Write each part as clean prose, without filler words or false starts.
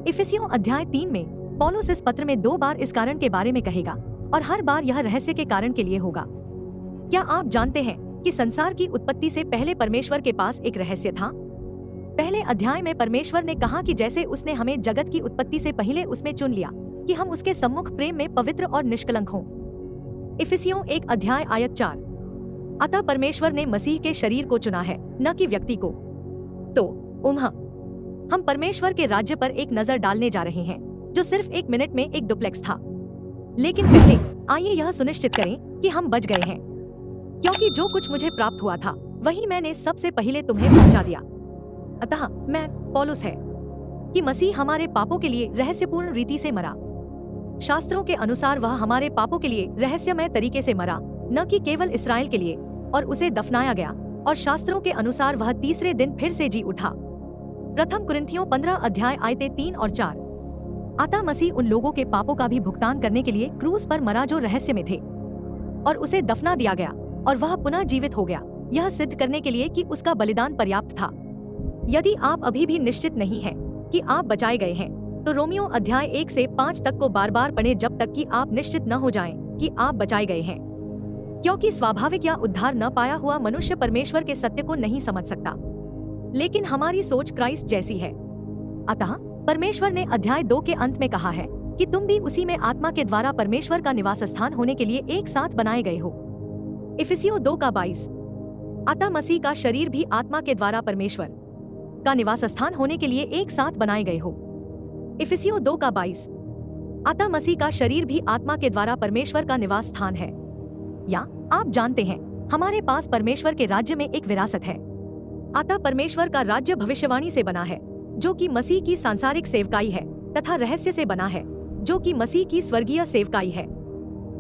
इफिसियों अध्याय 3 में पौलुस इस पत्र में 2 बार इस कारण के बारे में कहेगा और हर बार यह रहस्य के कारण के लिए होगा। क्या आप जानते हैं कि संसार की उत्पत्ति से पहले परमेश्वर के पास एक रहस्य था? पहले अध्याय में परमेश्वर ने कहा कि जैसे उसने हमें जगत की उत्पत्ति से पहले उसमें चुन लिया कि हम उसके सम्मुख प्रेम में पवित्र और निष्कलंक हों। इफिसियों 1 अध्याय आयत 4। अतः परमेश्वर ने मसीह के शरीर को चुना है, न कि व्यक्ति को। तो हम परमेश्वर के राज्य पर एक नजर डालने जा रहे हैं जो सिर्फ 1 मिनट में एक डुप्लेक्स था। लेकिन पहले आइए यह सुनिश्चित करें कि हम बच गए हैं, क्योंकि जो कुछ मुझे प्राप्त हुआ था वही मैंने सबसे पहले तुम्हें पहुंचा दिया। अतः मैं पौलुस है कि मसीह हमारे पापों के लिए रहस्यपूर्ण रीति से मरा। शास्त्रों के अनुसार वह हमारे पापों के लिए रहस्यमय तरीके से मरा, न कि केवल इस्राएल के लिए, और उसे दफनाया गया और शास्त्रों के अनुसार वह तीसरे दिन फिर से जी उठा। प्रथम कुरिन्थियों 15 अध्याय आयतें 3 और 4। अतः मसीह उन लोगों के पापों का भी भुगतान करने के लिए क्रूस पर मरा जो रहस्य में थे, और उसे दफना दिया गया और वह पुनः जीवित हो गया, यह सिद्ध करने के लिए कि उसका बलिदान पर्याप्त था। यदि आप अभी भी निश्चित नहीं हैं कि आप बचाए गए हैं, तो रोमियो अध्याय 1 से 5 तक को बार बार पढ़ें जब तक कि आप निश्चित न हो जाएं कि आप बचाए गए हैं, क्योंकि स्वाभाविक या उद्धार न पाया हुआ मनुष्य परमेश्वर के सत्य को नहीं समझ सकता, लेकिन हमारी सोच क्राइस्ट जैसी है। अतः परमेश्वर ने अध्याय 2 के अंत में कहा है कि तुम भी उसी में आत्मा के द्वारा परमेश्वर का निवास स्थान होने के लिए एक साथ बनाए गए हो। इफिसियों 2 का 22। अतः मसीह का शरीर भी आत्मा के द्वारा परमेश्वर का निवास स्थान होने के लिए एक साथ बनाए गए हो। इफिसियों 2 का 22। अतः मसीह का शरीर भी आत्मा के द्वारा परमेश्वर का निवास स्थान है। या आप जानते हैं, हमारे पास परमेश्वर के राज्य में एक विरासत है। अतः परमेश्वर का राज्य भविष्यवाणी से बना है, जो कि मसीह की सांसारिक सेवकाई है, तथा रहस्य से बना है, जो कि मसीह की स्वर्गीय सेवकाई है।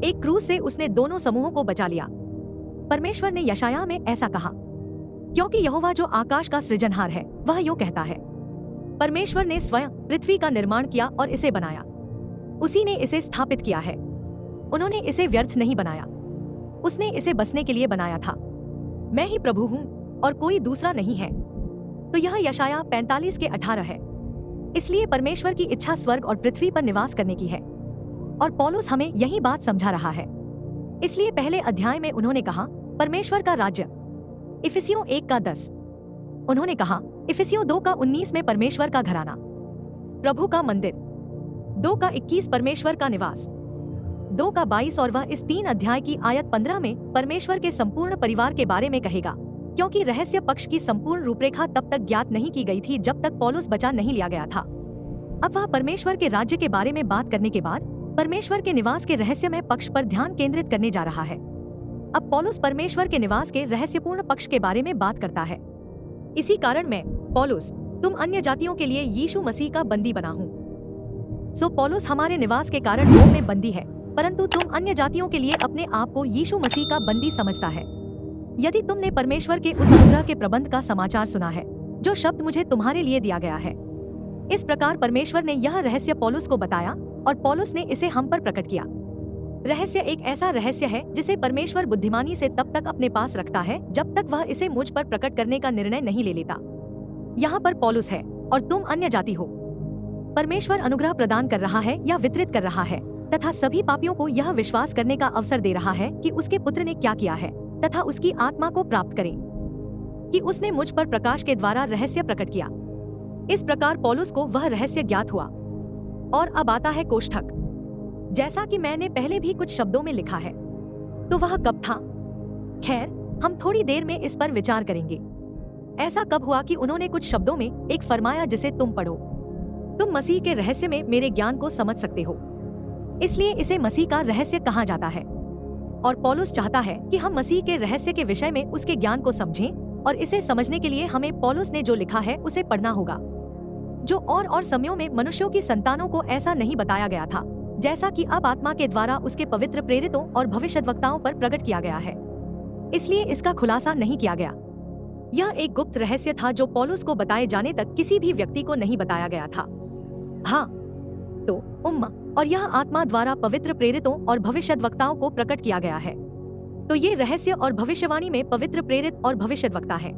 एक क्रूस से उसने दोनों समूहों को बचा लिया। परमेश्वर ने यशायाह में ऐसा कहा, क्योंकि यहोवा जो आकाश का सृजनहार है वह यूं कहता है, परमेश्वर ने स्वयं पृथ्वी का निर्माण किया और इसे बनाया, उसी ने इसे स्थापित किया है। उन्होंने इसे व्यर्थ नहीं बनाया, उसने इसे बसने के लिए बनाया था। मैं ही प्रभु हूँ और कोई दूसरा नहीं है। तो यह यशायाह 45 के 18 है। इसलिए परमेश्वर की इच्छा स्वर्ग और पृथ्वी पर निवास करने की है, और पौलुस हमें यही बात समझा रहा है। इसलिए पहले अध्याय में उन्होंने कहा परमेश्वर का राज्य, इफिसियों 1 का 10। उन्होंने कहा इफिसियों 2 का 19 में परमेश्वर का घराना, प्रभु का मंदिर, 2 का 21 परमेश्वर का निवास, 2 का 22 और वह इस 3 अध्याय की आयत 15 में परमेश्वर के संपूर्ण परिवार के बारे में कहेगा, क्योंकि रहस्य पक्ष की संपूर्ण रूपरेखा तब तक ज्ञात नहीं की गई थी जब तक पौलुस बचा नहीं लिया गया था। अब वह परमेश्वर के राज्य के बारे में बात करने के बाद परमेश्वर के निवास के रहस्यमय पक्ष पर ध्यान केंद्रित करने जा रहा है। अब पौलुस परमेश्वर के निवास के रहस्यपूर्ण पक्ष के बारे में बात करता है। इसी कारण मैं पौलुस तुम अन्य जातियों के लिए यीशु मसीह का बंदी बना हूँ। सो पौलुस हमारे निवास के कारण रोम में बंदी है, परंतु तुम अन्य जातियों के लिए अपने आप को यीशु मसीह का बंदी समझता है। यदि तुमने परमेश्वर के उस अनुग्रह के प्रबंध का समाचार सुना है जो शब्द मुझे तुम्हारे लिए दिया गया है। इस प्रकार परमेश्वर ने यह रहस्य पौलुस को बताया और पौलुस ने इसे हम पर प्रकट किया। रहस्य एक ऐसा रहस्य है जिसे परमेश्वर बुद्धिमानी से तब तक अपने पास रखता है जब तक वह इसे मुझ पर प्रकट करने का निर्णय नहीं ले लेता। यहाँ पर पौलुस है और तुम अन्य जाति हो। परमेश्वर अनुग्रह प्रदान कर रहा है या वितरित कर रहा है तथा सभी पापियों को यह विश्वास करने का अवसर दे रहा है कि उसके पुत्र ने क्या किया है तथा उसकी आत्मा को प्राप्त करें, कि उसने मुझ पर प्रकाश के द्वारा रहस्य प्रकट किया। इस प्रकार पौलुस को वह रहस्य ज्ञात हुआ। और अब आता है कोष्ठक, जैसा कि मैंने पहले भी कुछ शब्दों में लिखा है। तो वह कब था? खैर, हम थोड़ी देर में इस पर विचार करेंगे। ऐसा कब हुआ कि उन्होंने कुछ शब्दों में एक फरमाया जिसे तुम पढ़ो। तुम मसीह के रहस्य में मेरे ज्ञान को समझ सकते हो, इसलिए इसे मसीह का रहस्य कहा जाता है। और पौलुस चाहता है कि हम मसीह के रहस्य के विषय में उसके ज्ञान को समझें, और इसे समझने के लिए हमें पौलुस ने जो लिखा है उसे पढ़ना होगा, जो और समयों में मनुष्यों की संतानों को ऐसा नहीं बताया गया था, जैसा कि अब आत्मा के द्वारा उसके पवित्र प्रेरितों और भविष्यद्वक्ताओं पर प्रकट किया गया है। इसलिए इसका खुलासा नहीं किया गया। यह एक गुप्त रहस्य था जो पौलुस को बताए जाने तक किसी भी व्यक्ति को नहीं बताया गया था। हाँ, तो और यह आत्मा द्वारा पवित्र प्रेरितों और भविष्यद्वक्ताओं को प्रकट किया गया है। तो ये रहस्य और भविष्यवाणी में पवित्र प्रेरित और भविष्यद्वक्ता है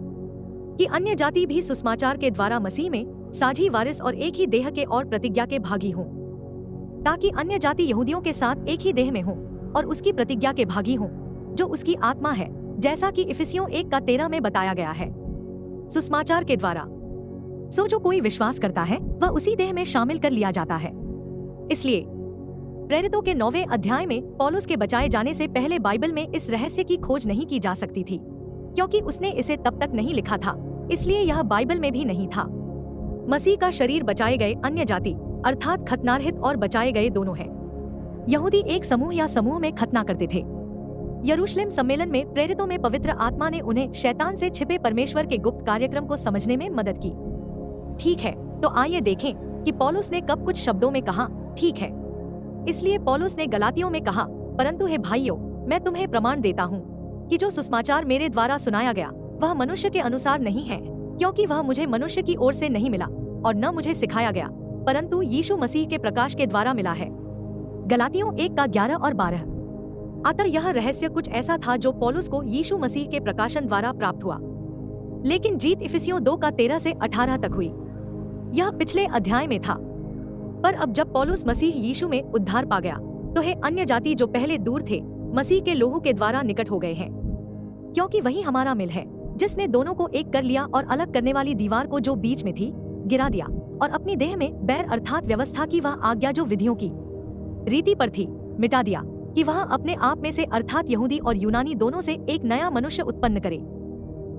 कि अन्य जाति भी सुसमाचार के द्वारा मसीह में साझी वारिस और एक ही देह के और प्रतिज्ञा के भागी हों, ताकि अन्य जाति यहूदियों के साथ एक ही देह में हो और उसकी प्रतिज्ञा के भागी हों, जो उसकी आत्मा है, जैसा कि इफिसियों 1:13 में बताया गया है, सुसमाचार के द्वारा। सो जो कोई विश्वास करता है वह उसी देह में शामिल कर लिया जाता है। इसलिए प्रेरितों के 9वें अध्याय में पौलुस के बचाए जाने से पहले बाइबल में इस रहस्य की खोज नहीं की जा सकती थी, क्योंकि उसने इसे तब तक नहीं लिखा था, इसलिए यह बाइबल में भी नहीं था। मसीह का शरीर बचाए गए अन्य जाति अर्थात खतनारहित और बचाए गए दोनों है। यहूदी एक समूह या समूह में खतना करते थे। यरूशलेम सम्मेलन में प्रेरितों में पवित्र आत्मा ने उन्हें शैतान से छिपे परमेश्वर के गुप्त कार्यक्रम को समझने में मदद की। ठीक है, तो आइए देखें कि पौलुस ने कब कुछ शब्दों में कहा ठीक है। इसलिए पौलुस ने गलातियों में कहा, परंतु हे भाइयों, मैं तुम्हें प्रमाण देता हूँ कि जो सुसमाचार मेरे द्वारा सुनाया गया वह मनुष्य के अनुसार नहीं है, क्योंकि वह मुझे मनुष्य की ओर से नहीं मिला और न मुझे सिखाया गया, परंतु यीशु मसीह के प्रकाश के द्वारा मिला है। गलातियों 1:11 और 12। अतः यह रहस्य कुछ ऐसा था जो पौलुस को यीशु मसीह के प्रकाशन द्वारा प्राप्त हुआ, लेकिन जीत इफिसियों 2:13 से 18 तक हुई। यह पिछले अध्याय में था। पर अब जब पौलुस मसीह यीशु में उद्धार पा गया, तो हे अन्य जाति जो पहले दूर थे, मसीह के लोहू के द्वारा निकट हो गए हैं, क्योंकि वही हमारा मिल है, जिसने दोनों को एक कर लिया और अलग करने वाली दीवार को जो बीच में थी गिरा दिया, और अपनी देह में बैर अर्थात व्यवस्था की वह आज्ञा जो विधियों की रीति पर थी मिटा दिया, कि वह अपने आप में से अर्थात यहूदी और यूनानी दोनों से एक नया मनुष्य उत्पन्न करे।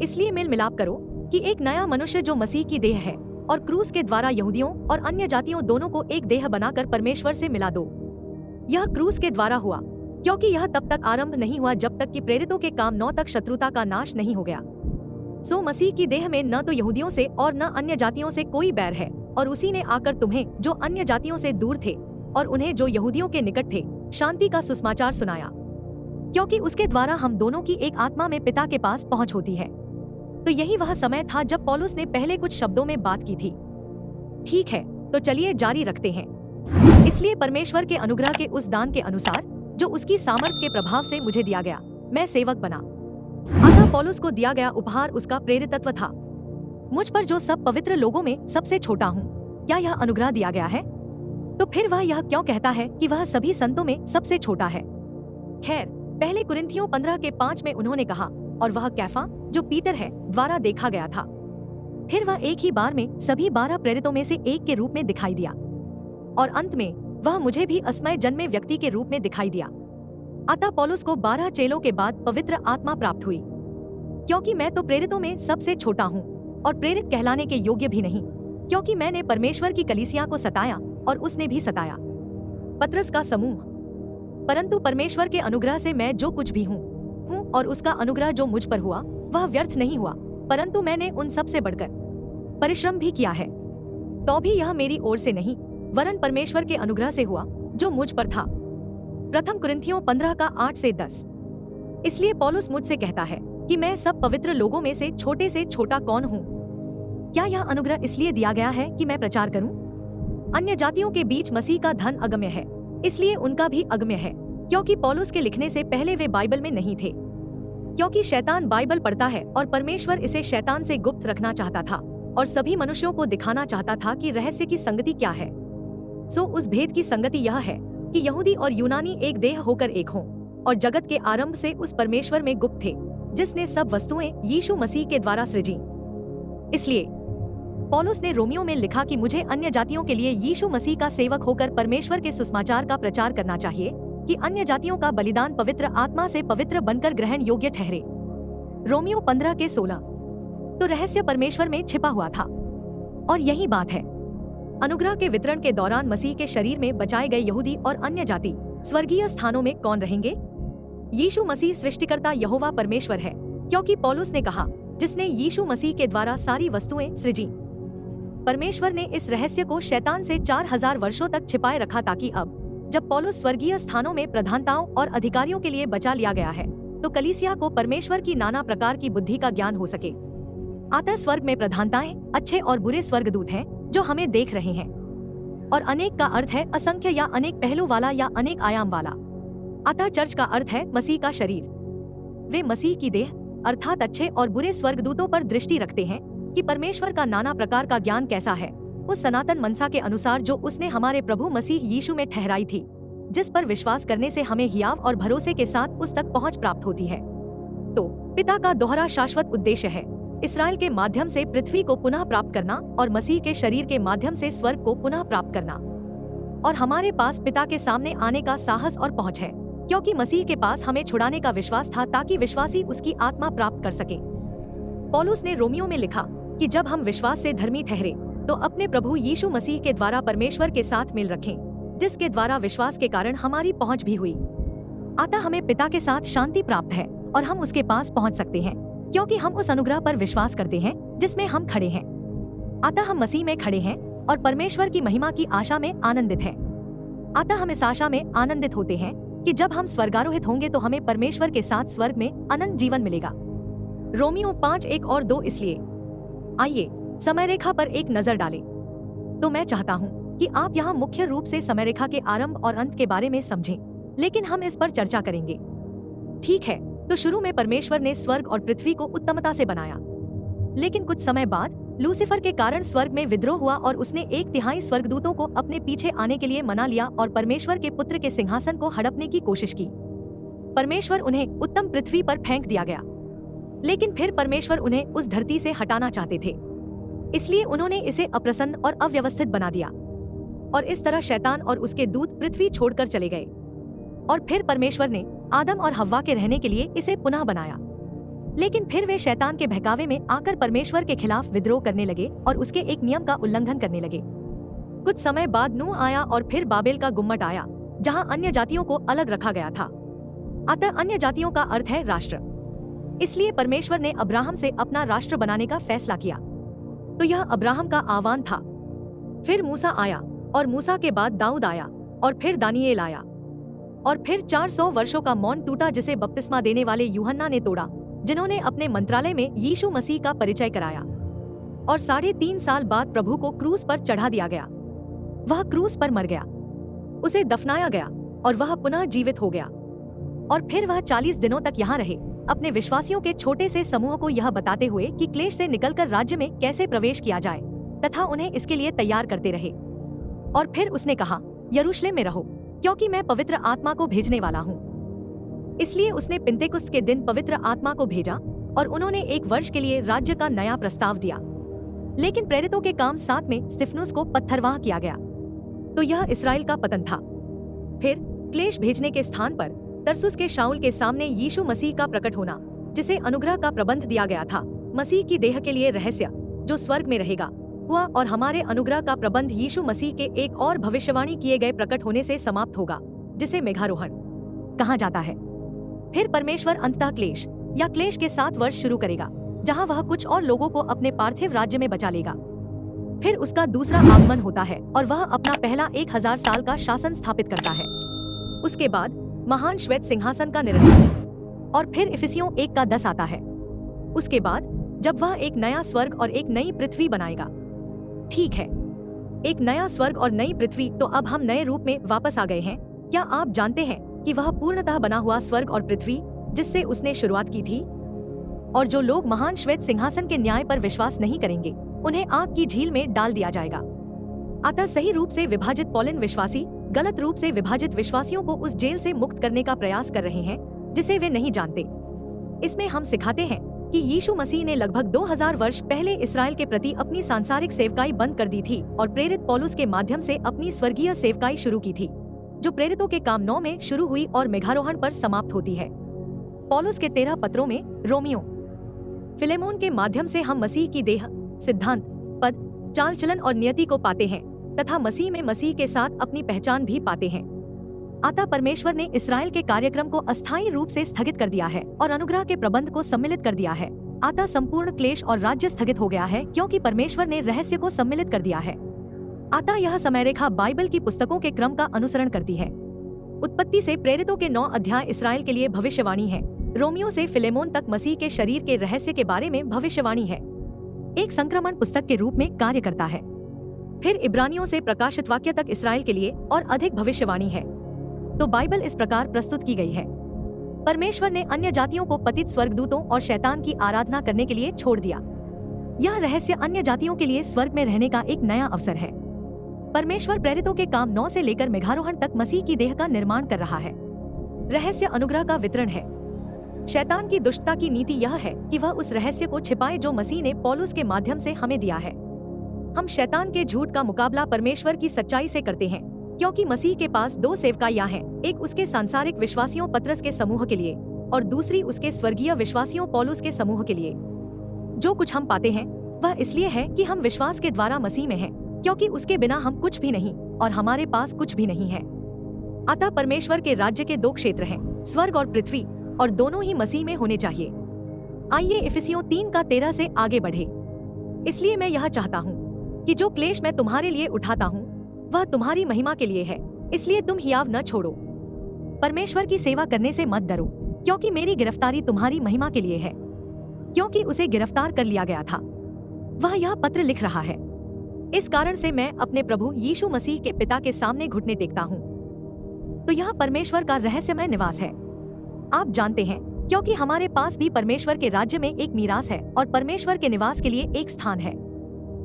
इसलिए मेल मिलाप करो कि एक नया मनुष्य जो मसीह की देह है, और क्रूस के द्वारा यहूदियों और अन्य जातियों दोनों को एक देह बनाकर परमेश्वर से मिला दो। यह क्रूस के द्वारा हुआ, क्योंकि यह तब तक आरंभ नहीं हुआ जब तक कि प्रेरितों के काम 9 तक शत्रुता का नाश नहीं हो गया। सो मसीह की देह में न तो यहूदियों से और न अन्य जातियों से कोई बैर है, और उसी ने आकर तुम्हें जो अन्य जातियों से दूर थे और उन्हें जो यहूदियों के निकट थे शांति का सुसमाचार सुनाया, क्योंकि उसके द्वारा हम दोनों की एक आत्मा में पिता के पास पहुंच होती है। तो यही वह समय था जब पौलुस ने पहले कुछ शब्दों में बात की थी। ठीक है, तो चलिए जारी रखते हैं। इसलिए परमेश्वर के अनुग्रह के उस दान के अनुसार जो उसकी सामर्थ के प्रभाव से मुझे दिया गया, मैं सेवक बना। अतः पौलुस को दिया गया उपहार उसका प्रेरितत्व था। मुझ पर जो सब पवित्र लोगों में सबसे छोटा हूँ, क्या यह अनुग्रह दिया गया है? तो फिर वह यह क्यों कहता है कि वह सभी संतों में सबसे छोटा है? खैर, पहले कुरिन्थियों 15:5 में उन्होंने कहा, और वह कैफा जो पीटर है द्वारा देखा गया था। फिर वह एक ही बार में सभी 12 प्रेरितों में से एक के रूप में दिखाई दिया, और अंत में वह मुझे भी असमय जन्मे व्यक्ति के रूप में दिखाई दिया। अतः पौलुस को 12 चेलों के बाद पवित्र आत्मा प्राप्त हुई, क्योंकि मैं तो प्रेरितों में सबसे छोटा हूँ और प्रेरित कहलाने के योग्य भी नहीं, क्योंकि मैंने परमेश्वर की कलीसिया को सताया और उसने भी सताया पतरस का समूह। परंतु परमेश्वर के अनुग्रह से मैं जो कुछ भी हूँ और उसका अनुग्रह जो मुझ पर हुआ वह व्यर्थ नहीं हुआ, परंतु मैंने उन सब से बढ़कर परिश्रम भी किया है। तो भी यह मेरी ओर से नहीं, वरन परमेश्वर के अनुग्रह से हुआ जो मुझ पर था। प्रथम कुरिन्थियों 15:8 से 10। इसलिए पौलुस मुझसे कहता है कि मैं सब पवित्र लोगों में से छोटा कौन हूँ? क्या यह अनुग्रह इसलिए दिया गया है कि मैं प्रचार करूं? अन्य जातियों के बीच मसीह का धन अगम्य है, इसलिए उनका भी अगम्य है, क्योंकि पौलुस के लिखने से पहले वे बाइबल में नहीं थे। क्योंकि शैतान बाइबल पढ़ता है और परमेश्वर इसे शैतान से गुप्त रखना चाहता था और सभी मनुष्यों को दिखाना चाहता था कि रहस्य की संगति क्या है। सो उस भेद की संगति यह है कि यहूदी और यूनानी एक देह होकर एक हों और जगत के आरंभ से उस परमेश्वर में गुप्त थे जिसने सब वस्तुएं यीशु मसीह के द्वारा सृजी। इसलिए पौलुस ने रोमियो में लिखा कि मुझे अन्य जातियों के लिए यीशु मसीह का सेवक होकर परमेश्वर के सुसमाचार का प्रचार करना चाहिए कि अन्य जातियों का बलिदान पवित्र आत्मा से पवित्र बनकर ग्रहण योग्य ठहरे। रोमियो 15:16। तो रहस्य परमेश्वर में छिपा हुआ था और यही बात है। अनुग्रह के वितरण के दौरान मसीह के शरीर में बचाए गए यहूदी और अन्य जाति स्वर्गीय स्थानों में कौन रहेंगे? यीशु मसीह सृष्टिकर्ता यहोवा परमेश्वर है, क्योंकि पौलुस ने कहा जिसने यीशु मसीह के द्वारा सारी वस्तुएं सृजी। परमेश्वर ने इस रहस्य को शैतान से 4000 वर्षों तक छिपाए रखा ताकि अब जब पौलुस स्वर्गीय स्थानों में प्रधानताओं और अधिकारियों के लिए बचा लिया गया है तो कलीसिया को परमेश्वर की नाना प्रकार की बुद्धि का ज्ञान हो सके। अतः स्वर्ग में प्रधानताएं अच्छे और बुरे स्वर्गदूत हैं जो हमें देख रहे हैं, और अनेक का अर्थ है असंख्य या अनेक पहलू वाला या अनेक आयाम वाला। अतः चर्च का अर्थ है मसीह का शरीर। वे मसीह की देह अर्थात अच्छे और बुरे स्वर्गदूतों पर दृष्टि रखते हैं कि परमेश्वर का नाना प्रकार का ज्ञान कैसा है उस सनातन मनसा के अनुसार जो उसने हमारे प्रभु मसीह यीशु में ठहराई थी, जिस पर विश्वास करने से हमें हियाव और भरोसे के साथ उस तक पहुंच प्राप्त होती है। तो पिता का दोहरा शाश्वत उद्देश्य है इसराइल के माध्यम से पृथ्वी को पुनः प्राप्त करना और मसीह के शरीर के माध्यम से स्वर्ग को पुनः प्राप्त करना। और हमारे पास पिता के सामने आने का साहस और पहुंच है, क्योंकि मसीह के पास हमें छुड़ाने का विश्वास था ताकि विश्वासी उसकी आत्मा प्राप्त कर सके। पौलुस ने रोमियो में लिखा कि जब हम विश्वास से धर्मी ठहरे तो अपने प्रभु यीशु मसीह के द्वारा परमेश्वर के साथ मिल रखें, जिसके द्वारा विश्वास के कारण हमारी पहुंच भी हुई। अतः हमें पिता के साथ शांति प्राप्त है और हम उसके पास पहुंच सकते हैं, क्योंकि हम उस अनुग्रह पर विश्वास करते हैं जिसमें हम खड़े हैं। अतः हम मसीह में खड़े हैं और परमेश्वर की महिमा की आशा में आनंदित हैं। अतः हम इस आशा में आनंदित होते हैं कि जब हम स्वर्गारोहित होंगे तो हमें परमेश्वर के साथ स्वर्ग में अनंत जीवन मिलेगा। रोमियो 5:1-2। इसलिए आइए समय रेखा पर एक नजर डालें। तो मैं चाहता हूँ कि आप यहाँ मुख्य रूप से समय रेखा के आरंभ और अंत के बारे में समझें, लेकिन हम इस पर चर्चा करेंगे। ठीक है, तो शुरू में परमेश्वर ने स्वर्ग और पृथ्वी को उत्तमता से बनाया, लेकिन कुछ समय बाद लूसीफर के कारण स्वर्ग में विद्रोह हुआ और उसने 1/3 स्वर्गदूतों को अपने पीछे आने के लिए मना लिया और परमेश्वर के पुत्र के सिंहासन को हड़पने की कोशिश की। परमेश्वर उन्हें उत्तम पृथ्वी पर फेंक दिया गया, लेकिन फिर परमेश्वर उन्हें उस धरती से हटाना चाहते थे, इसलिए उन्होंने इसे अप्रसन्न और अव्यवस्थित बना दिया और इस तरह शैतान और उसके दूत पृथ्वी छोड़कर चले गए। और फिर परमेश्वर ने आदम और हव्वा के रहने के लिए इसे पुनः बनाया, लेकिन फिर वे शैतान के बहकावे में आकर परमेश्वर के खिलाफ विद्रोह करने लगे और उसके एक नियम का उल्लंघन करने लगे। कुछ समय बाद नूह आया और फिर बाबेल का गुम्मट आया, जहां अन्य जातियों को अलग रखा गया था। अतः अन्य जातियों का अर्थ है राष्ट्र। इसलिए परमेश्वर ने अब्राहम से अपना राष्ट्र बनाने का फैसला किया। तो यह अब्राहम का आह्वान था। फिर मूसा आया और मूसा के बाद दाऊद आया और फिर दानियेल आया और फिर 400 वर्षों का मौन टूटा जिसे बपतिस्मा देने वाले यूहन्ना ने तोड़ा, जिन्होंने अपने मंत्रालय में यीशु मसीह का परिचय कराया। और 3.5 साल बाद प्रभु को क्रूस पर चढ़ा दिया गया। वह क्रूस पर मर गया, उसे दफनाया गया और वह पुनः जीवित हो गया। और फिर वह 40 दिनों तक यहाँ रहे, अपने विश्वासियों के छोटे से समूह को यह बताते हुए कि क्लेश से निकलकर राज्य में कैसे प्रवेश किया जाए तथा उन्हें इसके लिए तैयार करते रहे। और फिर उसने कहा, यरूशलेम में रहो, क्योंकि मैं पवित्र आत्मा को भेजने वाला हूँ। इसलिए उसने पिन्तेकुस्त के दिन पवित्र आत्मा को भेजा और उन्होंने 1 वर्ष के लिए राज्य का नया प्रस्ताव दिया। लेकिन प्रेरितों के काम 7 में स्तिफनुस को पत्थरवाह किया गया। तो यह इसराइल का पतन था। फिर क्लेश भेजने के स्थान पर तरसुस के शाऊल के सामने यीशु मसीह का प्रकट होना, जिसे अनुग्रह का प्रबंध दिया गया था, मसीह की देह के लिए रहस्य जो स्वर्ग में रहेगा, हुआ और हमारे अनुग्रह का प्रबंध यीशु मसीह के एक और भविष्यवाणी किए गए प्रकट होने से समाप्त होगा, जिसे मेघारोहण कहा जाता है। फिर परमेश्वर अंततः क्लेश या क्लेश के 7 वर्ष शुरू करेगा, जहां वह कुछ और लोगों को अपने पार्थिव राज्य में बचा लेगा। फिर उसका दूसरा आगमन होता है और वह अपना पहला 1000 साल का शासन स्थापित करता है। उसके बाद महान श्वेत सिंहासन का निर्माण और फिर इफिसियों 1:10 आता है। उसके बाद जब वह एक नया स्वर्ग और एक नई पृथ्वी बनाएगा। ठीक है, एक नया स्वर्ग और नई पृथ्वी, तो अब हम नए रूप में वापस आ गए हैं। क्या आप जानते हैं कि वह पूर्णतः बना हुआ स्वर्ग और पृथ्वी जिससे उसने शुरुआत की थी? और जो लोग महान श्वेत सिंहासन के न्याय पर विश्वास नहीं करेंगे, उन्हें आग की झील में डाल दिया जाएगा। अतः सही रूप से विभाजित पौलिन विश्वासी गलत रूप से विभाजित विश्वासियों को उस जेल से मुक्त करने का प्रयास कर रहे हैं जिसे वे नहीं जानते। इसमें हम सिखाते हैं कि यीशु मसीह ने लगभग 2000 वर्ष पहले इसराइल के प्रति अपनी सांसारिक सेवकाई बंद कर दी थी और प्रेरित पौलुस के माध्यम से अपनी स्वर्गीय सेवकाई शुरू की थी, जो प्रेरितों के काम 9 में शुरू हुई और मेघारोहण पर समाप्त होती है। पौलुस के 13 पत्रों में, रोमियो, फिलेमोन के माध्यम से हम मसीह की देह, सिद्धांत, पद, चाल चलन और नियति को पाते हैं तथा मसीह में मसीह के साथ अपनी पहचान भी पाते हैं। अतः परमेश्वर ने इसराइल के कार्यक्रम को अस्थायी रूप से स्थगित कर दिया है और अनुग्रह के प्रबंध को सम्मिलित कर दिया है। अतः संपूर्ण क्लेश और राज्य स्थगित हो गया है, क्योंकि परमेश्वर ने रहस्य को सम्मिलित कर दिया है। अतः यह समय रेखा बाइबल की पुस्तकों के क्रम का अनुसरण करती है। उत्पत्ति से प्रेरितों के 9 अध्याय इसराइल के लिए भविष्यवाणी है। रोमियो से फिलेमोन तक मसीह के शरीर के रहस्य के बारे में भविष्यवाणी है। एक संक्रमण पुस्तक के रूप में कार्य करता है। फिर इब्रानियों से प्रकाशित वाक्य तक इसराइल के लिए और अधिक भविष्यवाणी है। तो बाइबल इस प्रकार प्रस्तुत की गई है। परमेश्वर ने अन्य जातियों को पतित स्वर्गदूतों और शैतान की आराधना करने के लिए छोड़ दिया। यह रहस्य अन्य जातियों के लिए स्वर्ग में रहने का एक नया अवसर है। परमेश्वर प्रेरितों के काम 9 से लेकर मेघारोहण तक मसीह की देह का निर्माण कर रहा है। रहस्य अनुग्रह का वितरण है। शैतान की दुष्टता की नीति यह है कि वह उस रहस्य को छिपाए जो मसीह ने पौलुस के माध्यम से हमें दिया है। हम शैतान के झूठ का मुकाबला परमेश्वर की सच्चाई से करते हैं, क्योंकि मसीह के पास 2 सेवकाइयां हैं, एक उसके सांसारिक विश्वासियों पत्रस के समूह के लिए और दूसरी उसके स्वर्गीय विश्वासियों पौलुस के समूह के लिए। जो कुछ हम पाते हैं वह इसलिए है कि हम विश्वास के द्वारा मसीह में हैं, क्योंकि उसके बिना हम कुछ भी नहीं और हमारे पास कुछ भी नहीं है। अतः परमेश्वर के राज्य के 2 क्षेत्र हैं, स्वर्ग और पृथ्वी, और दोनों ही मसीह में होने चाहिए। आइए इफिसियों 3:13 से आगे बढ़े। इसलिए मैं यह चाहता हूँ कि जो क्लेश मैं तुम्हारे लिए उठाता हूँ वह तुम्हारी महिमा के लिए है, इसलिए तुम हियाव न छोड़ो। परमेश्वर की सेवा करने से मत डरो, क्योंकि मेरी गिरफ्तारी तुम्हारी महिमा के लिए है, क्योंकि उसे गिरफ्तार कर लिया गया था। वह यह पत्र लिख रहा है। इस कारण से मैं अपने प्रभु यीशु मसीह के पिता के सामने घुटने टेकता हूँ। तो यह परमेश्वर का रहस्यमय निवास है। आप जानते हैं, क्योंकि हमारे पास भी परमेश्वर के राज्य में एक मीरास है और परमेश्वर के निवास के लिए एक स्थान है।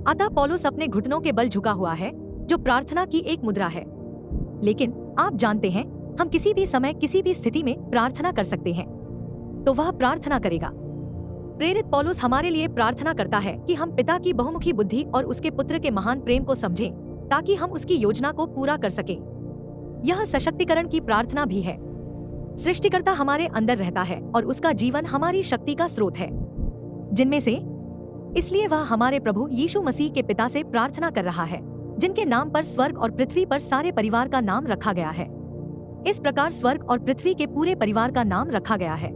अतः पौलुस अपने घुटनों के बल झुका हुआ है, जो प्रार्थना की एक मुद्रा है। लेकिन आप जानते हैं, हम किसी भी समय किसी भी स्थिति में प्रार्थना कर सकते हैं, तो वह प्रार्थना करेगा। प्रेरित पौलुस हमारे लिए प्रार्थना करता है कि हम पिता की बहुमुखी बुद्धि और उसके पुत्र के महान प्रेम को समझें, ताकि हम उसकी योजना को पूरा कर सकें। यह सशक्तिकरण की प्रार्थना भी है। सृष्टिकर्ता हमारे अंदर रहता है और उसका जीवन हमारी शक्ति का स्रोत है, जिनमें से इसलिए वह हमारे प्रभु यीशु मसीह के पिता से प्रार्थना कर रहा है, जिनके नाम पर स्वर्ग और पृथ्वी पर सारे परिवार का नाम रखा गया है। इस प्रकार स्वर्ग और पृथ्वी के पूरे परिवार का नाम रखा गया है।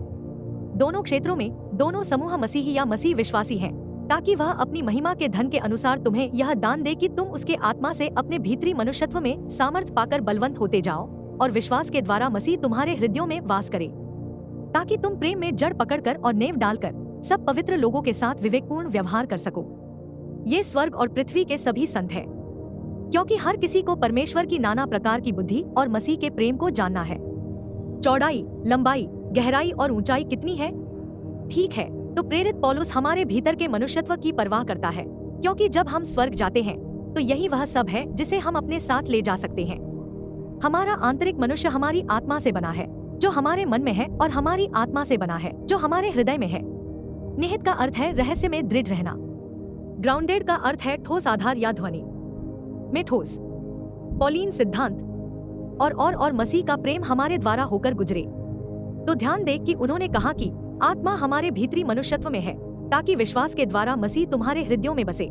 दोनों क्षेत्रों में दोनों समूह मसीही या मसीह विश्वासी हैं, ताकि वह अपनी महिमा के धन के अनुसार तुम्हें यह दान दे कि तुम उसके आत्मा से अपने भीतरी मनुष्यत्व में सामर्थ पाकर बलवंत होते जाओ और विश्वास के द्वारा मसीह तुम्हारे हृदयों में वास करे, ताकि तुम प्रेम में जड़ पकड़कर और नेव डालकर सब पवित्र लोगों के साथ विवेकपूर्ण व्यवहार कर सको। ये स्वर्ग और पृथ्वी के सभी संत हैं, क्योंकि हर किसी को परमेश्वर की नाना प्रकार की बुद्धि और मसीह के प्रेम को जानना है। चौड़ाई, लंबाई, गहराई और ऊंचाई कितनी है? ठीक है, तो प्रेरित पौलुस हमारे भीतर के मनुष्यत्व की परवाह करता है, क्योंकि जब हम स्वर्ग जाते हैं तो यही वह सब है जिसे हम अपने साथ ले जा सकते हैं। हमारा आंतरिक मनुष्य हमारी आत्मा से बना है, जो हमारे मन में है, और हमारी आत्मा से बना है, जो हमारे हृदय में है। निहित का अर्थ है रहस्य में दृढ़ रहना। ग्राउंडेड का अर्थ है ठोस आधार या ध्वनि में ठोस। पॉलीन सिद्धांत और मसीह का प्रेम हमारे द्वारा होकर गुजरे। तो ध्यान दे कि उन्होंने कहा कि आत्मा हमारे भीतरी मनुष्यत्व में है, ताकि विश्वास के द्वारा मसीह तुम्हारे हृदयों में बसे।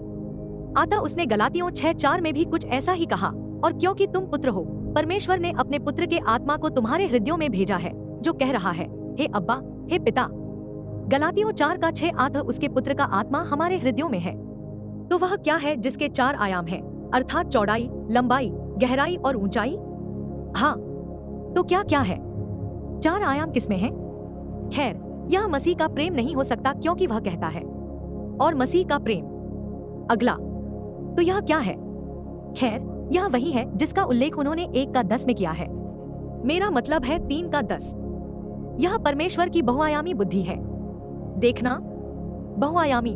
अतः उसने गलातियों 6:4 में भी कुछ ऐसा ही कहा, और क्योंकि तुम पुत्र हो, परमेश्वर ने अपने पुत्र के आत्मा को तुम्हारे हृदयों में भेजा है, जो कह रहा है, हे अब्बा, हे पिता। गलातियों 4:6 उसके पुत्र का आत्मा हमारे हृदयों में है। तो वह क्या है जिसके 4 आयाम हैं, अर्थात चौड़ाई, लंबाई, गहराई और ऊंचाई? हाँ, तो क्या क्या है? 4 आयाम किसमें हैं? खैर, यह मसीह का प्रेम नहीं हो सकता, क्योंकि वह कहता है, और मसीह का प्रेम। अगला, तो यह क्या है? खैर, यह वही है जिसका उल्लेख उन्होंने 1:10 में किया है। मेरा मतलब है 3:10। यह परमेश्वर की बहुआयामी बुद्धि है। देखना, बहुआयामी,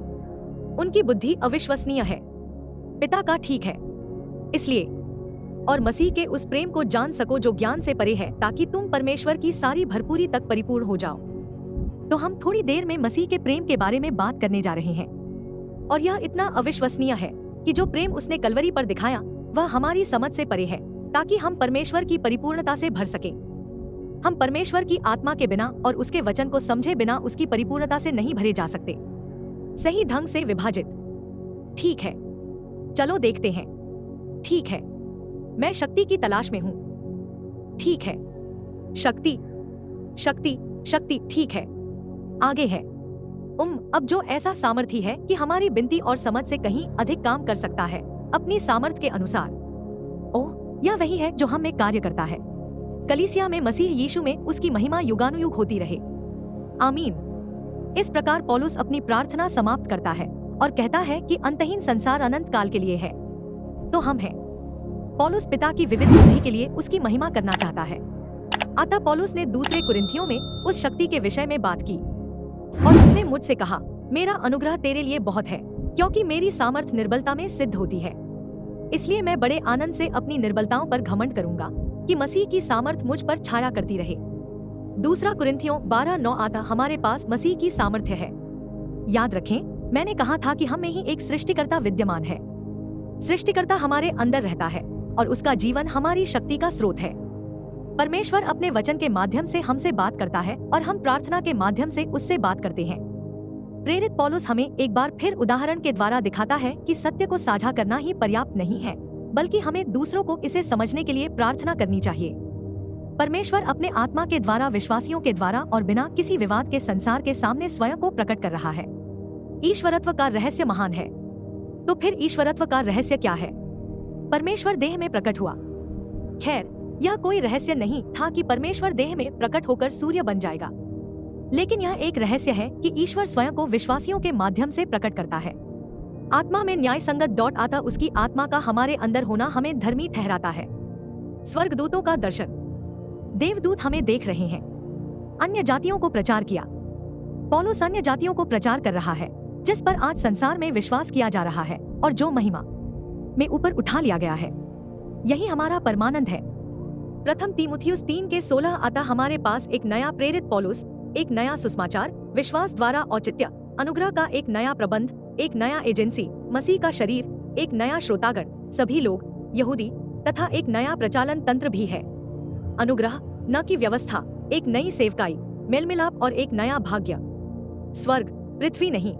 उनकी बुद्धि अविश्वसनीय है। पिता का ठीक है, इसलिए, और मसीह के उस प्रेम को जान सको जो ज्ञान से परे है, ताकि तुम परमेश्वर की सारी भरपूरी तक परिपूर्ण हो जाओ। तो हम थोड़ी देर में मसीह के प्रेम के बारे में बात करने जा रहे हैं, और यह इतना अविश्वसनीय है कि जो प्रेम उसने कलवरी पर दिखाया वह हमारी समझ से परे है, ताकि हम परमेश्वर की परिपूर्णता से भर सकें। हम परमेश्वर की आत्मा के बिना और उसके वचन को समझे बिना उसकी परिपूर्णता से नहीं भरे जा सकते। सही ढंग से विभाजित। ठीक है, चलो देखते हैं। ठीक है, मैं शक्ति की तलाश में हूँ। ठीक है, शक्ति, शक्ति, शक्ति, ठीक है। आगे है, अब जो ऐसा सामर्थी है कि हमारी बिनती और समझ से कहीं अधिक काम कर सकता है, अपनी सामर्थ के अनुसार। ओह, यह वही है जो हम में कार्य करता है। कलीसिया में मसीह यीशु में उसकी महिमा युगानुयुग होती रहे। आमीन। इस प्रकार पौलुस अपनी प्रार्थना समाप्त करता है और कहता है कि अंतहीन संसार अनंत काल के लिए है, तो हम हैं। पौलुस पिता की विविध बुद्धि के लिए उसकी महिमा करना चाहता है। अतः पौलुस ने दूसरे कुरिन्थियों में उस शक्ति के विषय में बात की, और उसने मुझसे कहा, मेरा अनुग्रह तेरे लिए बहुत है, क्योंकि मेरी सामर्थ निर्बलता में सिद्ध होती है। इसलिए मैं बड़े आनंद से अपनी निर्बलताओं पर घमंड करूंगा कि मसीह की सामर्थ मुझ पर छाया करती रहे। दूसरा कुरिन्थियों 12:9 आता हमारे पास मसीह की सामर्थ्य है। याद रखें, मैंने कहा था कि हम में ही एक सृष्टिकर्ता विद्यमान है। सृष्टिकर्ता हमारे अंदर रहता है और उसका जीवन हमारी शक्ति का स्रोत है। परमेश्वर अपने वचन के माध्यम से हमसे बात करता है और हम प्रार्थना के माध्यम से उससे बात करते हैं। प्रेरित पौलुस हमें एक बार फिर उदाहरण के द्वारा दिखाता है कि सत्य को साझा करना ही पर्याप्त नहीं है, बल्कि हमें दूसरों को इसे समझने के लिए प्रार्थना करनी चाहिए। परमेश्वर अपने आत्मा के द्वारा विश्वासियों के द्वारा और बिना किसी विवाद के संसार के सामने स्वयं को प्रकट कर रहा है। ईश्वरत्व का रहस्य महान है। तो फिर ईश्वरत्व का रहस्य क्या है? परमेश्वर देह में प्रकट हुआ। खैर, यह कोई रहस्य नहीं था कि परमेश्वर देह में प्रकट होकर सूर्य बन जाएगा, लेकिन यह एक रहस्य है कि ईश्वर स्वयं को विश्वासियों के माध्यम से प्रकट करता है। आत्मा में न्याय संगत आता उसकी आत्मा का हमारे अंदर होना हमें धर्मी ठहराता है। स्वर्गदूतों का दर्शन, देवदूत हमें देख रहे हैं। अन्य जातियों को प्रचार किया। पौलुस अन्य जातियों को प्रचार कर रहा है जिस पर आज संसार में विश्वास किया जा रहा है और जो महिमा में ऊपर उठा लिया गया है। यही हमारा परमानंद है। प्रथम तीमुथियुस 3:16 आता हमारे पास एक नया प्रेरित पौलुस, एक नया सुसमाचार, विश्वास द्वारा औचित्य, अनुग्रह का एक नया प्रबंध, एक नया एजेंसी, मसीह का शरीर, एक नया श्रोतागण, सभी लोग, यहूदी तथा एक नया प्रचालन तंत्र भी है। अनुग्रह न कि व्यवस्था, एक नई सेवकाई, मेलमिलाप और एक नया भाग्य। स्वर्ग, पृथ्वी नहीं।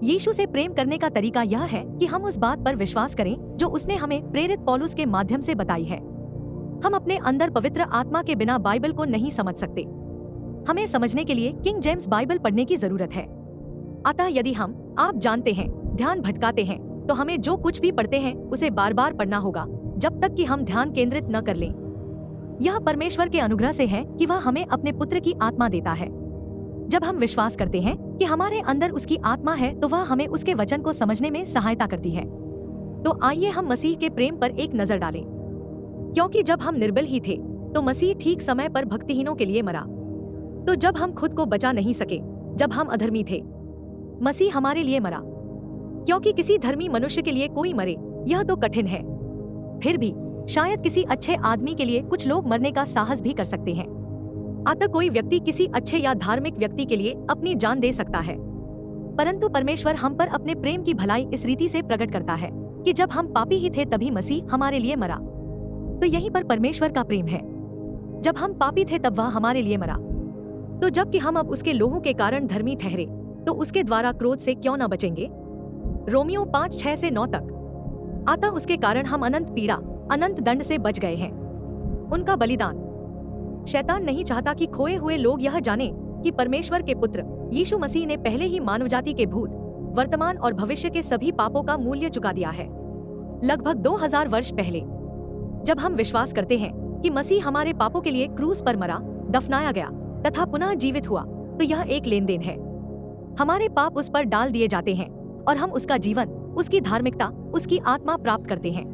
यीशु से प्रेम करने का तरीका यह है कि हम उस बात पर विश्वास करें जो उसने हमें प्रेरित पौलुस के माध्यम से बताई है। हम अपने अंदर पवित्र आत्मा के बिना बाइबल को नहीं समझ सकते। हमें समझने के लिए किंग जेम्स बाइबल पढ़ने की जरूरत है। अतः यदि आप जानते हैं, ध्यान भटकाते हैं, तो हमें जो कुछ भी पढ़ते हैं उसे बार बार पढ़ना होगा जब तक कि हम ध्यान केंद्रित न कर लें। यह परमेश्वर के अनुग्रह से है कि वह हमें अपने पुत्र की आत्मा देता है। जब हम विश्वास करते हैं कि हमारे अंदर उसकी आत्मा है तो वह हमें उसके वचन को समझने में सहायता करती है। तो आइए हम मसीह के प्रेम पर एक नजर डालें। क्योंकि जब हम निर्बल ही थे तो मसीह ठीक समय पर भक्तिहीनों के लिए मरा। तो जब हम खुद को बचा नहीं सके, जब हम अधर्मी थे, मसीह हमारे लिए मरा। क्योंकि किसी धर्मी मनुष्य के लिए कोई मरे, यह तो कठिन है। फिर भी शायद किसी अच्छे आदमी के लिए कुछ लोग मरने का साहस भी कर सकते हैं। अतः कोई व्यक्ति किसी अच्छे या धार्मिक व्यक्ति के लिए अपनी जान दे सकता है। परंतु परमेश्वर हम पर अपने प्रेम की भलाई इस रीति से प्रकट करता है कि जब हम पापी ही थे तभी मसीह हमारे लिए मरा। तो यहीं पर परमेश्वर का प्रेम है। जब हम पापी थे तब वह हमारे लिए मरा। तो जबकि हम अब उसके लोहू के कारण धर्मी ठहरे, तो उसके द्वारा क्रोध से क्यों न बचेंगे? रोमियो 5:6-9 तक। अतः उसके कारण हम अनंत पीड़ा, अनंत दंड से बच गए हैं। उनका बलिदान। शैतान नहीं चाहता कि खोए हुए लोग यह जाने कि परमेश्वर के पुत्र यीशु मसीह ने पहले ही मानवजाति के भूत, वर्तमान और भविष्य के सभी पापों का मूल्य चुका दिया है। लगभग 2000 वर्ष पहले जब हम विश्वास करते हैं कि मसीह हमारे पापों के लिए क्रूस पर मरा, दफनाया गया तथा पुनः जीवित हुआ, तो यह एक लेन देन है। हमारे पाप उस पर डाल दिए जाते हैं और हम उसका जीवन, उसकी धार्मिकता, उसकी आत्मा प्राप्त करते हैं।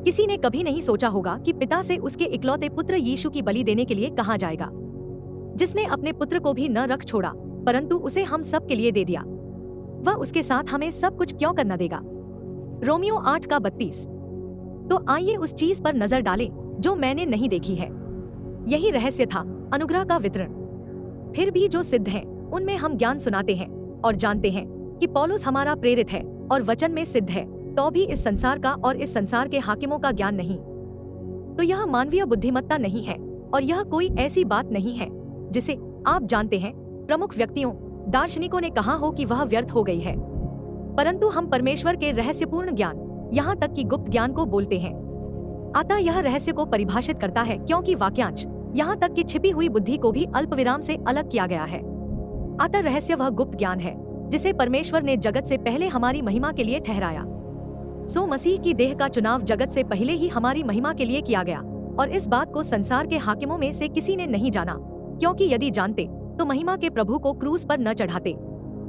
किसी ने कभी नहीं सोचा होगा कि पिता से उसके इकलौते पुत्र यीशु की बलि देने के लिए कहा जाएगा, जिसने अपने पुत्र को भी न रख छोड़ा परंतु उसे हम सब के लिए दे दिया। वह उसके साथ हमें सब कुछ क्यों करना देगा? रोमियो 8:32। तो आइए उस चीज पर नजर डालें जो मैंने नहीं देखी है। यही रहस्य था, अनुग्रह का वितरण। फिर भी जो सिद्ध है उनमें हम ज्ञान सुनाते हैं और जानते हैं कि पौलुस हमारा प्रेरित है और वचन में सिद्ध है, तो भी इस संसार का और इस संसार के हाकिमों का ज्ञान नहीं। तो यह मानवीय बुद्धिमत्ता नहीं है और यह कोई ऐसी बात नहीं है जिसे आप जानते हैं प्रमुख व्यक्तियों, दार्शनिकों ने कहा हो कि वह व्यर्थ हो गई है। परंतु हम परमेश्वर के रहस्यपूर्ण ज्ञान, यहाँ तक कि गुप्त ज्ञान को बोलते हैं। अतः यह रहस्य को परिभाषित करता है क्योंकि वाक्यांश, यहाँ तक कि छिपी हुई बुद्धि को भी अल्पविराम से अलग किया गया है। अतः रहस्य वह गुप्त ज्ञान है जिसे परमेश्वर ने जगत से पहले हमारी महिमा के लिए ठहराया। सो मसीह की देह का चुनाव जगत से पहले ही हमारी महिमा के लिए किया गया और इस बात को संसार के हाकिमों में से किसी ने नहीं जाना, क्योंकि यदि जानते तो महिमा के प्रभु को क्रूस पर न चढ़ाते।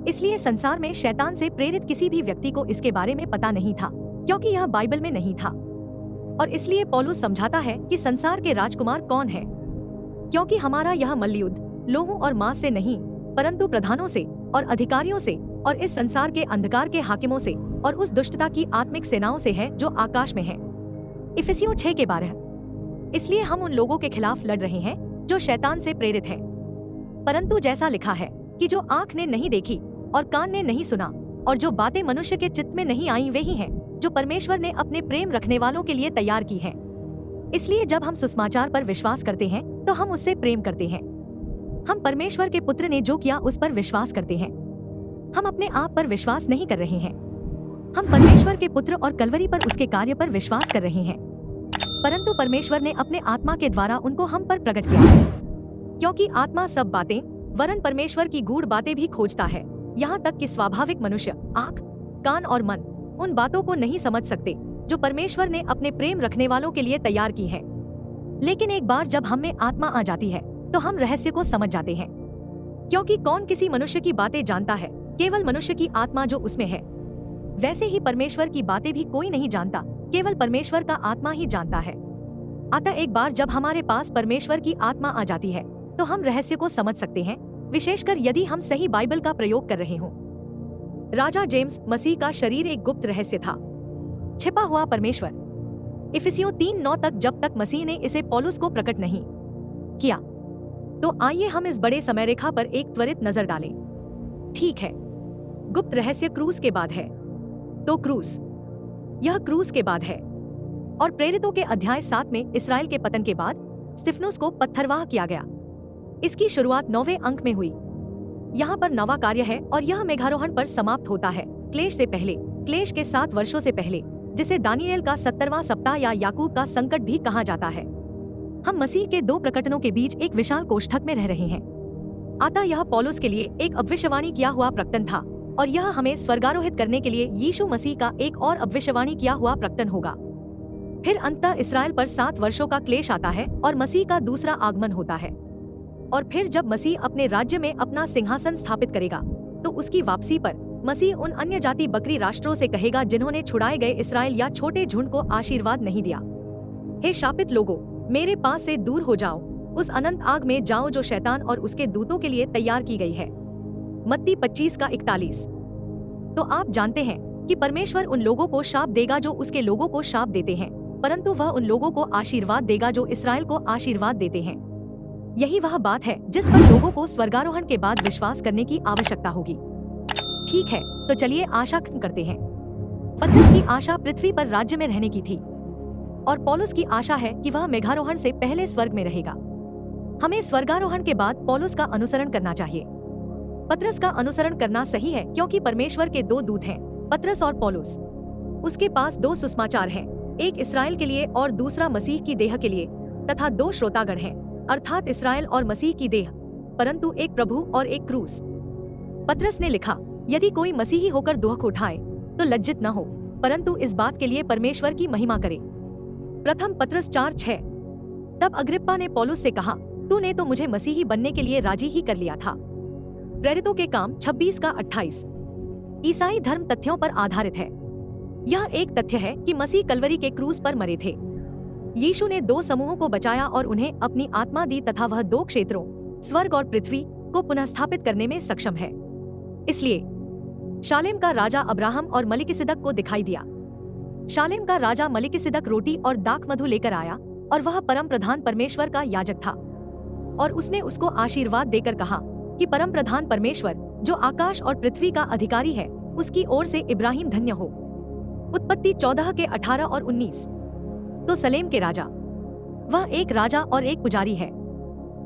इसलिए संसार में शैतान से प्रेरित किसी भी व्यक्ति को इसके बारे में पता नहीं था, क्योंकि यह बाइबल में नहीं था। और इसलिए पौलुस समझाता है कि संसार के राजकुमार कौन है, क्योंकि हमारा यह मल्लयुद्ध लोहू और मांस से नहीं परंतु प्रधानों से और अधिकारियों से और इस संसार के अंधकार के हाकिमों से और उस दुष्टता की आत्मिक सेनाओं से है जो आकाश में है। इफिसियों 6:12। इसलिए हम उन लोगों के खिलाफ लड़ रहे हैं जो शैतान से प्रेरित हैं। परंतु जैसा लिखा है कि जो आंख ने नहीं देखी और कान ने नहीं सुना और जो बातें मनुष्य के चित्त में नहीं आई वही हैं जो परमेश्वर ने अपने प्रेम रखने वालों के लिए तैयार की हैं। इसलिए जब हम सुसमाचार पर विश्वास करते हैं तो हम उससे प्रेम करते हैं। हम परमेश्वर के पुत्र ने जो किया उस पर विश्वास करते हैं। हम अपने आप पर विश्वास नहीं कर रहे हैं। हम परमेश्वर के पुत्र और कलवरी पर उसके कार्य पर विश्वास कर रहे हैं। परंतु परमेश्वर ने अपने आत्मा के द्वारा उनको हम पर प्रकट किया है। क्योंकि आत्मा सब बातें वरन परमेश्वर की गूढ़ बातें भी खोजता है, यहाँ तक कि स्वाभाविक मनुष्य आंख, कान और मन उन बातों को नहीं समझ सकते जो परमेश्वर ने अपने प्रेम रखने वालों के लिए तैयार की है। लेकिन एक बार जब हम में आत्मा आ जाती है तो हम रहस्य को समझ जाते हैं। क्योंकि कौन किसी मनुष्य की बातें जानता है, केवल मनुष्य की आत्मा जो उसमें है। वैसे ही परमेश्वर की बातें भी कोई नहीं जानता, केवल परमेश्वर का आत्मा ही जानता है। अतः एक बार जब हमारे पास परमेश्वर की आत्मा आ जाती है तो हम रहस्य को समझ सकते हैं, विशेषकर यदि हम सही बाइबल का प्रयोग कर रहे हों। राजा जेम्स मसीह का शरीर एक गुप्त रहस्य था, छिपा हुआ परमेश्वर। इफिसियों 3:9 तक जब तक मसीह ने इसे पौलुस को प्रकट नहीं किया। तो आइए हम इस बड़े समय रेखा पर एक त्वरित नजर डालें। ठीक है, गुप्त रहस्य क्रूस के बाद है। तो क्रूस, यह क्रूस के बाद है। और प्रेरितों के अध्याय 7 में इस्राएल के पतन के बाद स्तिफनुस को पत्थरवाह किया गया। इसकी शुरुआत 9वें अंक में हुई। यहाँ पर नवा कार्य है और यह मेघारोहण पर समाप्त होता है, क्लेश से पहले, क्लेश के 7 वर्षों से पहले, जिसे दानिएल का 70वां सप्ताह या याकूब का संकट भी कहा जाता है। हम मसीह के 2 प्रकटनों के बीच एक विशाल कोष्ठक में रह रहे हैं। अतः यह पौलुस के लिए एक अभविष्यवाणी किया हुआ प्रकटन था और यह हमें स्वर्गारोहित करने के लिए यीशु मसीह का एक और अभविष्यवाणी किया हुआ प्रकटन होगा। फिर अंततः इस्राएल पर 7 वर्षों का क्लेश आता है और मसीह का दूसरा आगमन होता है। और फिर जब मसीह अपने राज्य में अपना सिंहासन स्थापित करेगा तो उसकी वापसी पर मसीह उन अन्य जाति बकरी राष्ट्रों से कहेगा जिन्होंने छुड़ाए गए इस्राएल या छोटे झुंड को आशीर्वाद नहीं दिया, हे शापित लोगों, मेरे पास से दूर हो जाओ, उस अनंत आग में जाओ जो शैतान और उसके दूतों के लिए तैयार की गई है। मत्ती 25:41। तो आप जानते हैं कि परमेश्वर उन लोगों को शाप देगा जो उसके लोगों को शाप देते हैं, परंतु वह उन लोगों को आशीर्वाद देगा जो इस्राएल को आशीर्वाद देते हैं। यही वह बात है जिस पर लोगों को स्वर्गारोहण के बाद विश्वास करने की आवश्यकता होगी। ठीक है, तो चलिए आशा करते हैं। पतरस की आशा पृथ्वी पर राज्य में रहने की थी और पौलुस की आशा है कि वह मेघारोहण से पहले स्वर्ग में रहेगा। हमें स्वर्गारोहण के बाद पौलुस का अनुसरण करना चाहिए। पतरस का अनुसरण करना सही है क्योंकि परमेश्वर के 2 दूत हैं, पतरस और पौलुस। उसके पास 2 सुसमाचार हैं, एक इस्राएल के लिए और दूसरा मसीह की देह के लिए, तथा 2 श्रोतागण हैं, अर्थात इस्राएल और मसीह की देह, परंतु एक प्रभु और एक क्रूस। पतरस ने लिखा, यदि कोई मसीही होकर दुख उठाए तो लज्जित न हो, परंतु इस बात के लिए परमेश्वर की महिमा करे। प्रथम पतरस 4:6। तब अग्रिप्पा ने पौलुस से कहा, तूने तो मुझे मसीही बनने के लिए राजी ही कर लिया था। प्रेरितों के काम 26:28। ईसाई धर्म तथ्यों पर आधारित है। यह एक तथ्य है कि मसीह कलवरी के क्रूस पर मरे थे। यीशु ने 2 समूहों को बचाया और उन्हें अपनी आत्मा दी तथा वह 2 क्षेत्रों, स्वर्ग और पृथ्वी, को पुनः स्थापित करने में सक्षम है। इसलिए शालेम का राजा अब्राहम और मलिकिसिदक को दिखाई दिया। शालेम का राजा मलिकिसिदक रोटी और दाख मधु लेकर आया और वह परम प्रधान परमेश्वर का याजक था, और उसने उसको आशीर्वाद देकर कहा कि परम प्रधान परमेश्वर जो आकाश और पृथ्वी का अधिकारी है, उसकी ओर से इब्राहिम धन्य हो। उत्पत्ति 14:18 और 19। तो सलेम के राजा, वह एक राजा और एक पुजारी है।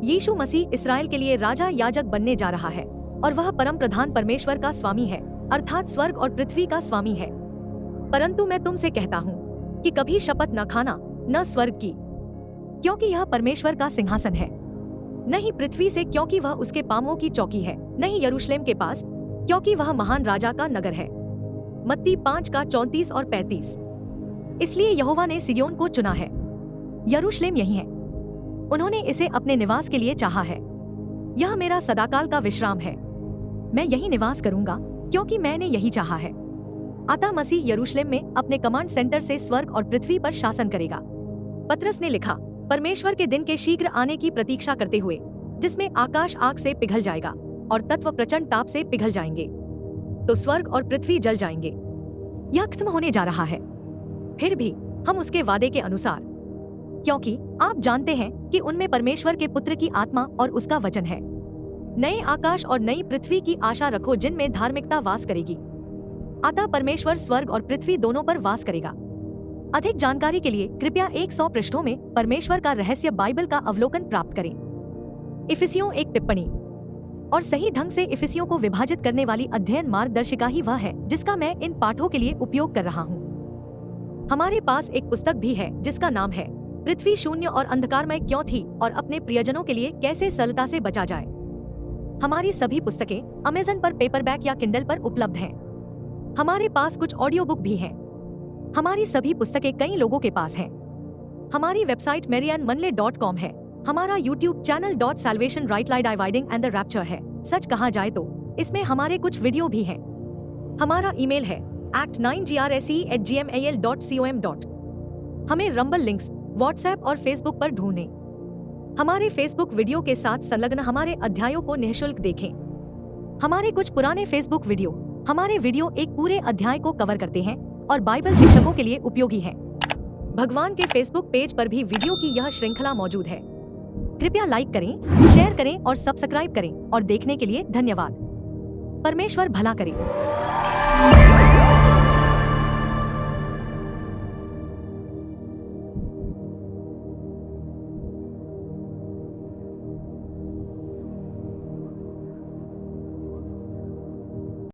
यीशु मसीह इस्राएल के लिए राजा याजक बनने जा रहा है और वह परम प्रधान परमेश्वर का स्वामी है, अर्थात स्वर्ग और पृथ्वी का स्वामी है। परंतु मैं तुमसे कहता हूँ कि कभी शपथ न खाना, न स्वर्ग की, क्योंकि यह परमेश्वर का सिंहासन है, न ही पृथ्वी से क्योंकि वह उसके पांवों की चौकी है, न ही यरूशलेम के पास क्योंकि वह महान राजा का नगर है। मत्ती 5:34 और 35। इसलिए यहोवा ने सिय्योन को चुना है, यरूशलेम यही है। उन्होंने इसे अपने निवास के लिए चाहा है। यह मेरा सदाकाल का विश्राम है, मैं यही निवास करूंगा क्योंकि मैंने यही चाहा है। अतः मसीह यरूशलेम में अपने कमांड सेंटर से स्वर्ग और पृथ्वी पर शासन करेगा। पतरस ने लिखा, परमेश्वर के दिन के शीघ्र आने की प्रतीक्षा करते हुए, जिसमें आकाश आग से पिघल जाएगा और तत्व प्रचंड ताप से पिघल जाएंगे। तो स्वर्ग और पृथ्वी जल जाएंगे। यह खत्म होने जा रहा है, फिर भी हम उसके वादे के अनुसार, क्योंकि आप जानते हैं कि उनमें परमेश्वर के पुत्र की आत्मा और उसका वचन है। नए आकाश और नई पृथ्वी की आशा रखो जिनमें धार्मिकता वास करेगी। अतः परमेश्वर स्वर्ग और पृथ्वी दोनों पर वास करेगा। अधिक जानकारी के लिए कृपया 100 पृष्ठों में परमेश्वर का रहस्य बाइबल का अवलोकन प्राप्त करें। इफिसियों एक टिप्पणी। और सही ढंग से इफिसियों को विभाजित करने वाली अध्ययन मार्गदर्शिका ही वह है जिसका मैं इन पाठों के लिए उपयोग कर रहा हूँ। हमारे पास एक पुस्तक भी है जिसका नाम है पृथ्वी शून्य और अंधकारमय क्यों थी और अपने प्रियजनों के लिए कैसे सरलता से बचा जाए। हमारी सभी पुस्तकें अमेज़न पर पेपरबैक या किंडल पर उपलब्ध हैं। हमारे पास कुछ ऑडियो बुक भी हैं। हमारी सभी पुस्तकें कई लोगों के पास हैं। हमारी वेबसाइट marianmanley.com है। हमारा YouTube channel .salvation right lie dividing and the rapture है। सच कहा जाए तो इसमें हमारे कुछ वीडियो भी हैं। हमारा ईमेल है act9grse@gmail.com। हमें रंबल लिंक्स, व्हाट्सएप और फेसबुक पर ढूंढें। हमारे फेसबुक वीडियो के साथ संलग्न हमारे अध्यायों को निःशुल्क देखें। हमारे कुछ पुराने फेसबुक वीडियो हमारे वीडियो एक पूरे अध्याय को कवर करते हैं और बाइबल शिक्षकों के लिए उपयोगी हैं। भगवान के फेसबुक पेज पर भी वीडियो की यह श्रृंखला मौजूद है। कृपया लाइक करें, शेयर करें और सब्सक्राइब करें और देखने के लिए धन्यवाद। परमेश्वर भला करे।